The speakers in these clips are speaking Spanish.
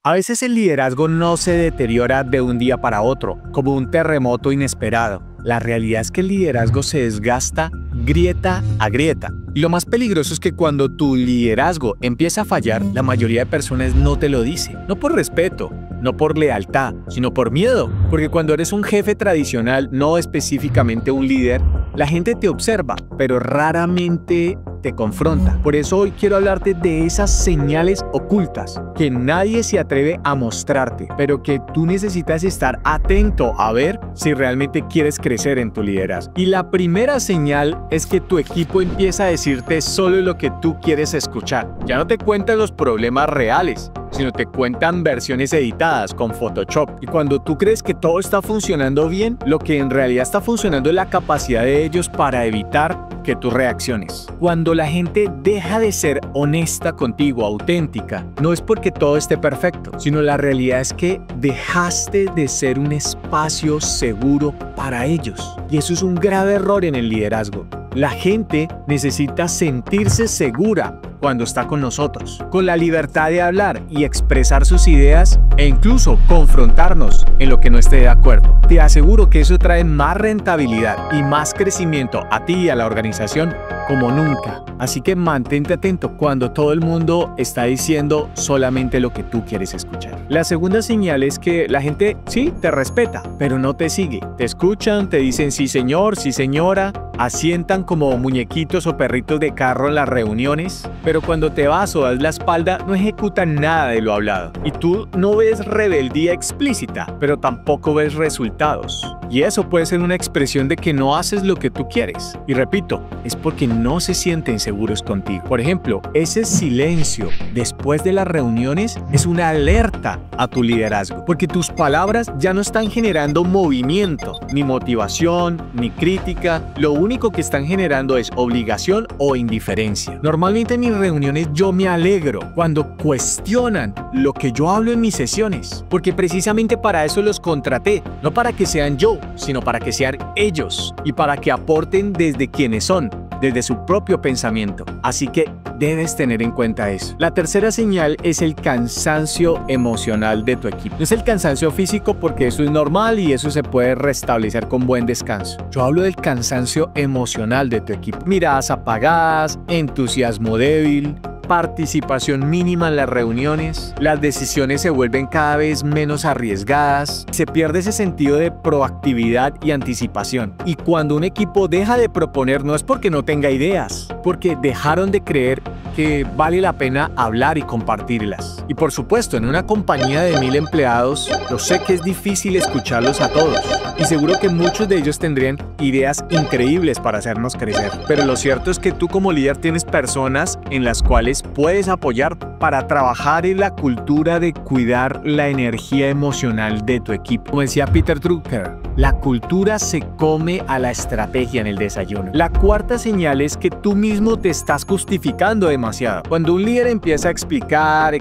A veces el liderazgo no se deteriora de un día para otro, como un terremoto inesperado. La realidad es que el liderazgo se desgasta grieta a grieta. Y lo más peligroso es que cuando tu liderazgo empieza a fallar, la mayoría de personas no te lo dice. No por respeto, no por lealtad, sino por miedo. Porque cuando eres un jefe tradicional, no específicamente un líder, la gente te observa, pero raramente te confronta. Por eso hoy quiero hablarte de esas señales ocultas que nadie se atreve a mostrarte, pero que tú necesitas estar atento a ver si realmente quieres crecer en tu liderazgo. Y la primera señal es que tu equipo empieza a decirte solo lo que tú quieres escuchar. Ya no te cuentan los problemas reales, sino te cuentan versiones editadas con Photoshop. Y cuando tú crees que todo está funcionando bien, lo que en realidad está funcionando es la capacidad de ellos para evitar que tú reacciones. Cuando la gente deja de ser honesta contigo, auténtica, no es porque todo esté perfecto, sino la realidad es que dejaste de ser un espacio seguro para ellos. Y eso es un grave error en el liderazgo. La gente necesita sentirse segura cuando está con nosotros, con la libertad de hablar y expresar sus ideas e incluso confrontarnos en lo que no esté de acuerdo. Te aseguro que eso trae más rentabilidad y más crecimiento a ti y a la organización como nunca. Así que mantente atento cuando todo el mundo está diciendo solamente lo que tú quieres escuchar. La segunda señal es que la gente sí te respeta, pero no te sigue. Te escuchan, te dicen sí señor, sí señora, asientan como muñequitos o perritos de carro en las reuniones, pero cuando te vas o das la espalda no ejecutan nada de lo hablado. Y tú no ves rebeldía explícita, pero tampoco ves resultados. Y eso puede ser una expresión de que no haces lo que tú quieres. Y repito, es porque no se sienten seguros contigo. Por ejemplo, ese silencio después de las reuniones es una alerta a tu liderazgo, porque tus palabras ya no están generando movimiento, ni motivación, ni crítica. Lo único que están generando es obligación o indiferencia. Normalmente en mis reuniones yo me alegro cuando cuestionan lo que yo hablo en mis sesiones, porque precisamente para eso los contraté, no para que sean yo, sino para que sean ellos y para que aporten desde quienes son, desde su propio pensamiento. Así que debes tener en cuenta eso. La tercera señal es el cansancio emocional de tu equipo. No es el cansancio físico porque eso es normal y eso se puede restablecer con buen descanso. Yo hablo del cansancio emocional de tu equipo. Miradas apagadas, entusiasmo débil, participación mínima en las reuniones, las decisiones se vuelven cada vez menos arriesgadas, se pierde ese sentido de proactividad y anticipación. Y cuando un equipo deja de proponer no es porque no tenga ideas, porque dejaron de creer que vale la pena hablar y compartirlas. Y por supuesto, en una compañía de 1000 empleados, yo sé que es difícil escucharlos a todos. Y seguro que muchos de ellos tendrían ideas increíbles para hacernos crecer. Pero lo cierto es que tú como líder tienes personas en las cuales puedes apoyar para trabajar en la cultura de cuidar la energía emocional de tu equipo. Como decía Peter Drucker, la cultura se come a la estrategia en el desayuno. La cuarta señal es que tú mismo te estás justificando demasiado. Cuando un líder empieza a explicar y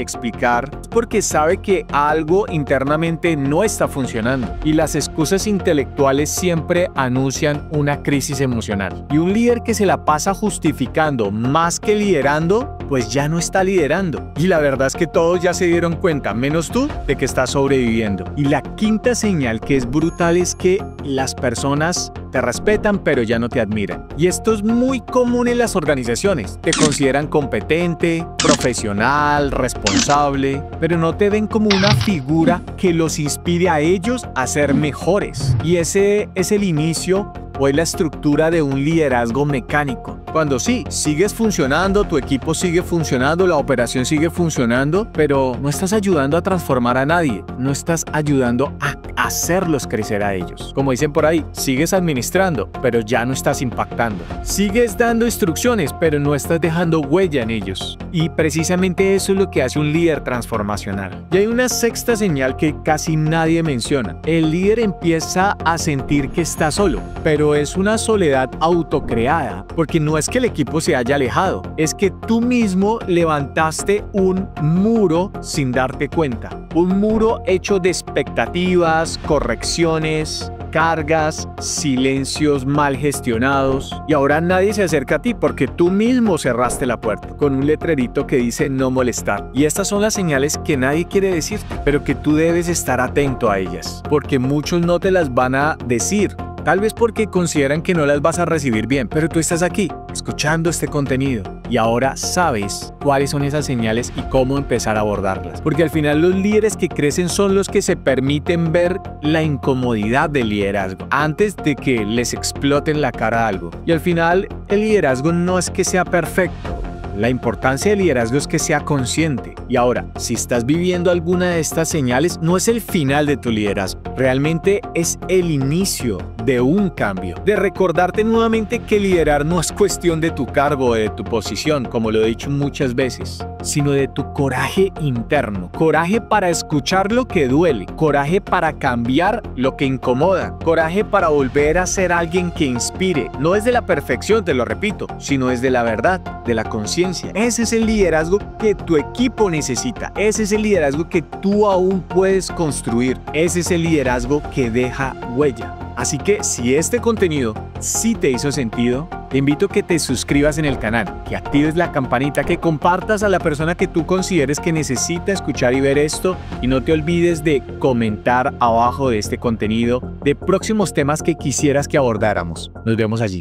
explicar, es porque sabe que algo internamente no está funcionando. Y las excusas intelectuales siempre anuncian una crisis emocional. Y un líder que se la pasa justificando más que liderando, pues ya no está liderando. Y la verdad es que todos ya se dieron cuenta, menos tú, de que estás sobreviviendo. Y la quinta señal que es brutal es que las personas te respetan pero ya no te admiran. Y esto es muy común en las organizaciones. Te consideran competente, profesional, responsable, pero no te ven como una figura que los inspire a ellos a ser mejores. Y ese es el inicio o es la estructura de un liderazgo mecánico. Cuando sí, sigues funcionando, tu equipo sigue funcionando, la operación sigue funcionando, pero no estás ayudando a transformar a nadie, no estás ayudando a hacerlos crecer a ellos. Como dicen por ahí, sigues administrando, pero ya no estás impactando. Sigues dando instrucciones, pero no estás dejando huella en ellos. Y precisamente eso es lo que hace un líder transformacional. Y hay una sexta señal que casi nadie menciona. El líder empieza a sentir que está solo, pero es una soledad autocreada, porque no es que el equipo se haya alejado, es que tú mismo levantaste un muro sin darte cuenta. Un muro hecho de expectativas, correcciones, recargas, silencios mal gestionados y ahora nadie se acerca a ti porque tú mismo cerraste la puerta con un letrerito que dice no molestar. Y estas son las señales que nadie quiere decirte, pero que tú debes estar atento a ellas, porque muchos no te las van a decir. Tal vez porque consideran que no las vas a recibir bien, pero tú estás aquí, escuchando este contenido y ahora sabes cuáles son esas señales y cómo empezar a abordarlas. Porque al final los líderes que crecen son los que se permiten ver la incomodidad del liderazgo antes de que les explote en la cara algo. Y al final el liderazgo no es que sea perfecto. La importancia del liderazgo es que sea consciente. Y ahora, si estás viviendo alguna de estas señales, no es el final de tu liderazgo. Realmente es el inicio de un cambio. De recordarte nuevamente que liderar no es cuestión de tu cargo o de tu posición, como lo he dicho muchas veces, sino de tu coraje interno. Coraje para escuchar lo que duele. Coraje para cambiar lo que incomoda. Coraje para volver a ser alguien que inspire. No es de la perfección, te lo repito, sino es de la verdad, de la conciencia. Ese es el liderazgo que tu equipo necesita. Ese es el liderazgo que tú aún puedes construir. Ese es el liderazgo que deja huella. Así que si este contenido sí te hizo sentido, te invito a que te suscribas en el canal, que actives la campanita, que compartas a la persona que tú consideres que necesita escuchar y ver esto, y no te olvides de comentar abajo de este contenido de próximos temas que quisieras que abordáramos. Nos vemos allí.